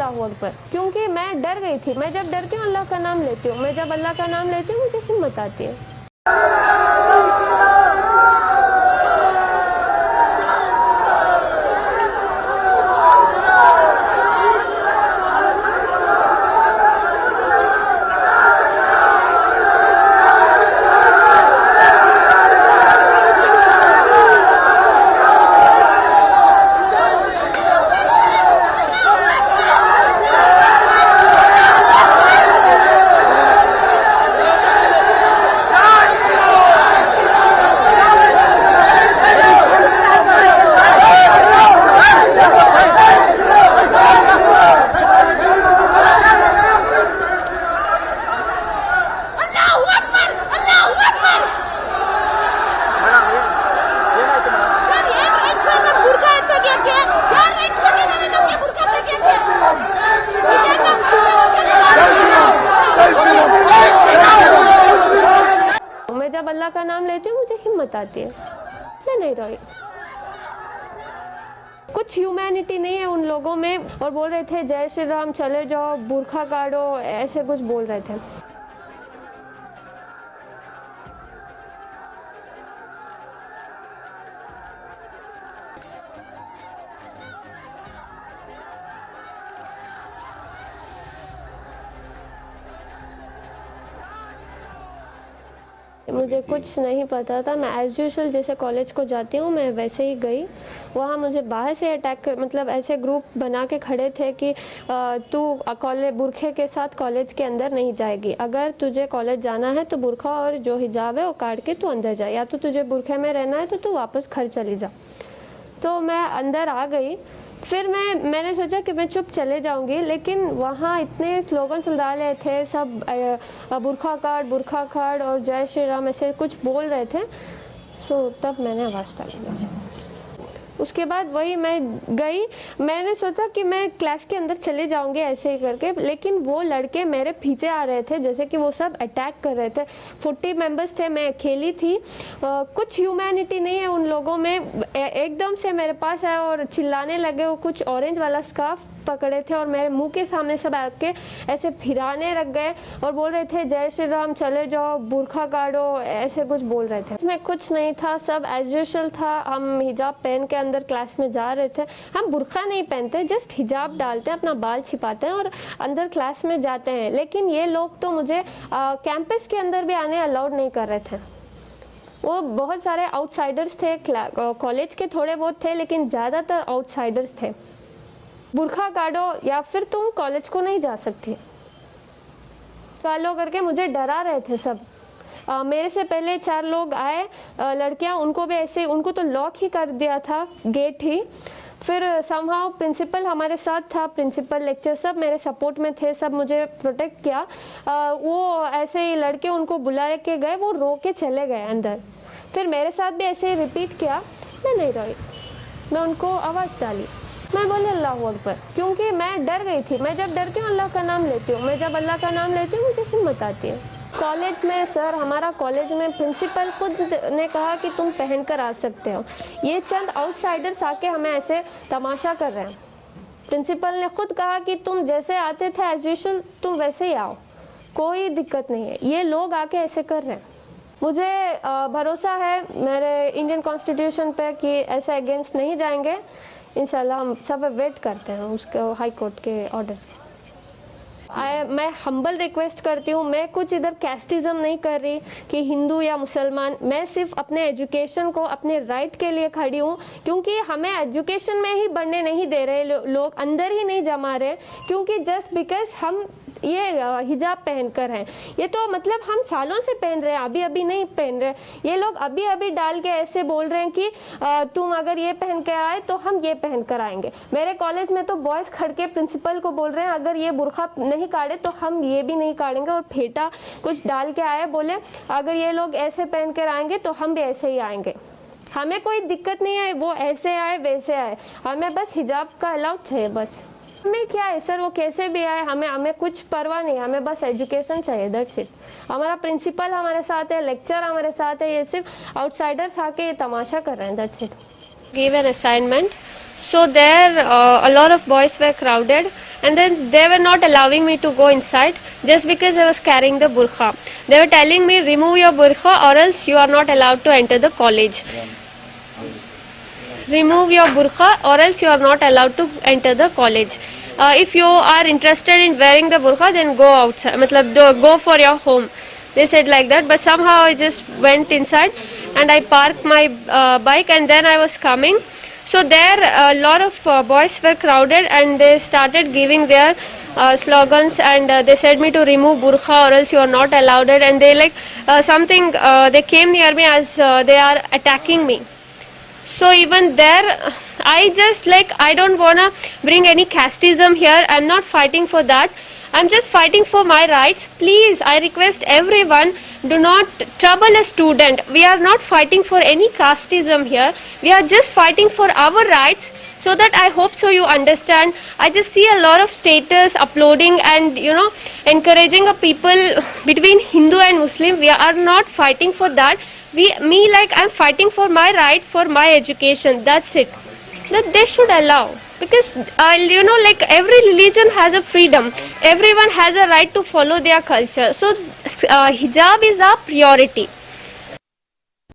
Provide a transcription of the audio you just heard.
अल्लाहु अकबर, क्योंकि मैं डर गई थी। मैं जब डरती हूँ अल्लाह का नाम लेती हूँ, मैं जब अल्लाह का नाम लेती हूँ मुझे हिम्मत आती है। मैं जब अल्लाह का नाम लेती हूँ मुझे हिम्मत आती है। मैं नहीं रोई। कुछ ह्यूमैनिटी नहीं है उन लोगों में। और बोल रहे थे जय श्री राम, चले जाओ, बुरखा काटो, ऐसे कुछ बोल रहे थे। मुझे कुछ नहीं पता था। मैं एज यूजुअल जैसे कॉलेज को जाती हूँ मैं वैसे ही गई। वहाँ मुझे बाहर से अटैक कर, मतलब ऐसे ग्रुप बना के खड़े थे कि तू कॉलेज बुरखे के साथ कॉलेज के अंदर नहीं जाएगी। अगर तुझे कॉलेज जाना है तो बुरखा और जो हिजाब है वो काट के तू अंदर जा, या तो तुझे बुरखे में रहना है तो तू वापस घर चली जा। तो मैं अंदर आ गई। फिर मैंने सोचा कि मैं चुप चले जाऊंगी, लेकिन वहाँ इतने स्लोगन्स डाले थे सब, बुरखा काट और जय श्री राम ऐसे कुछ बोल रहे थे। सो तब मैंने आवाज़ डाली जैसे। उसके बाद वही मैं गई। मैंने सोचा कि मैं क्लास के अंदर चले जाऊंगी ऐसे ही करके, लेकिन वो लड़के मेरे पीछे आ रहे थे जैसे कि वो सब अटैक कर रहे थे। 40 मेंबर्स थे, मैं अकेली थी। कुछ ह्यूमैनिटी नहीं है उन लोगों में। एकदम से मेरे पास आए और चिल्लाने लगे। वो कुछ ऑरेंज वाला स्कार्फ पकड़े थे और मेरे मुंह के सामने सब आके ऐसे फिराने लग गए और बोल रहे थे जय श्री राम, चले जाओ, बुरखा काटो, ऐसे कुछ बोल रहे थे। इसमें कुछ नहीं था, सब एज यूजुअल था। हम हिजाब पहन के अंदर क्लास में जा रहे थे। हम बुरखा नहीं पहनते, जस्ट हिजाब डालते हैं, अपना बाल छिपाते हैं और अंदर क्लास में जाते हैं। लेकिन ये लोग तो मुझे कैंपस के अंदर भी आने अलाउड नहीं कर रहे थे। वो बहुत सारे आउटसाइडर्स थे, कॉलेज के थोड़े बहुत थे, लेकिन ज़्यादातर आउटसाइडर्स थे। बुरखा काटो या फिर तुम कॉलेज को नहीं जा सकती, फॉलो करके मुझे डरा रहे थे सब। मेरे से पहले 4 लोग आए, लड़कियां, उनको भी ऐसे, उनको तो लॉक ही कर दिया था, गेट ही। फिर समहाउ प्रिंसिपल हमारे साथ था, प्रिंसिपल लेक्चर सब मेरे सपोर्ट में थे, सब मुझे प्रोटेक्ट किया। वो ऐसे ही लड़के उनको बुला के गए, वो रो के चले गए अंदर। फिर मेरे साथ भी ऐसे ही रिपीट किया। मैं नहीं रोई, मैं उनको आवाज़ डाली, मैं बोली अल्लाहु अकबर, क्योंकि मैं डर गई थी। मैं जब डरती हूँ अल्लाह का नाम लेती हूँ, मैं जब अल्लाह का नाम लेती हूँ मुझे हिम्मत आती है। कॉलेज में सर, हमारा कॉलेज में प्रिंसिपल खुद ने कहा कि तुम पहन कर आ सकते हो। ये चंद आउटसाइडर्स आके हमें ऐसे तमाशा कर रहे हैं। प्रिंसिपल ने खुद कहा कि तुम जैसे आते थे एज यूजुअल तुम वैसे ही आओ, कोई दिक्कत नहीं है। ये लोग आके ऐसे कर रहे हैं। मुझे भरोसा है मेरे इंडियन कॉन्स्टिट्यूशन पे कि ऐसे अगेंस्ट नहीं जाएंगे। इंशाल्लाह हम सब वेट करते हैं उसके हाई कोर्ट के ऑर्डर्स के। मैं हम्बल रिक्वेस्ट करती हूँ, मैं कुछ इधर कैस्टिज्म नहीं कर रही कि हिंदू या मुसलमान। मैं सिर्फ अपने एजुकेशन को, अपने राइट के लिए खड़ी हूँ, क्योंकि हमें एजुकेशन में ही बढ़ने नहीं दे रहे लोग, अंदर ही नहीं जमा रहे, क्योंकि जस्ट बिकॉज हम ये हिजाब पहनकर हैं। ये तो मतलब हम सालों से पहन रहे हैं, अभी अभी नहीं पहन रहे। ये लोग अभी अभी डाल के ऐसे बोल रहे हैं कि तुम अगर ये पहन के आए तो हम ये पहन कर आएंगे। मेरे कॉलेज में तो बॉयज खड़ के प्रिंसिपल को बोल रहे हैं अगर ये बुरखा नहीं काटे तो हम ये भी नहीं काटेंगे। और फेटा कुछ डाल के आए, बोले अगर ये लोग ऐसे पहन कर आएंगे तो हम भी ऐसे ही आएंगे। हमें कोई दिक्कत नहीं है, वो ऐसे आए वैसे आए, हमें बस हिजाब का अलाउड चाहिए। बस हमें क्या है सर, वो कैसे भी आए, हमें कुछ परवाह नहीं, हमें बस एजुकेशन चाहिए, दैट्स इट। हमारा प्रिंसिपल हमारे साथ है, लेक्चर हमारे साथ है, ये सिर्फ आउटसाइडर्स आके ये तमाशा कर रहे हैं, that's it. Gave an assignment. So there a lot of boys were crowded, and then they were not allowing me to go inside just because I was carrying the burqa. They were telling me, remove your burqa or else you are not allowed to enter the college. Remove your burqa or else you are not allowed to enter the college. If you are interested in wearing the burqa, then go outside, go for your home. They said like that, but somehow I just went inside and I parked my bike, and then I was coming. So there a lot of boys were crowded, and they started giving their slogans, and they said me to remove burqa or else you are not allowed it, and they they came near me as they are attacking me. So even there, I don't wanna bring any casteism here. I'm not fighting for that. I'm just fighting for my rights. Please, I request everyone, do not trouble a student. We are not fighting for any casteism here. We are just fighting for our rights, so that I hope so you understand. I just see a lot of status uploading and encouraging a people between Hindu and Muslim. We are not fighting for that. I'm fighting for my right, for my education. That's it. That they should allow. Because every religion has a freedom. Everyone has a right to follow their culture. So hijab is our priority.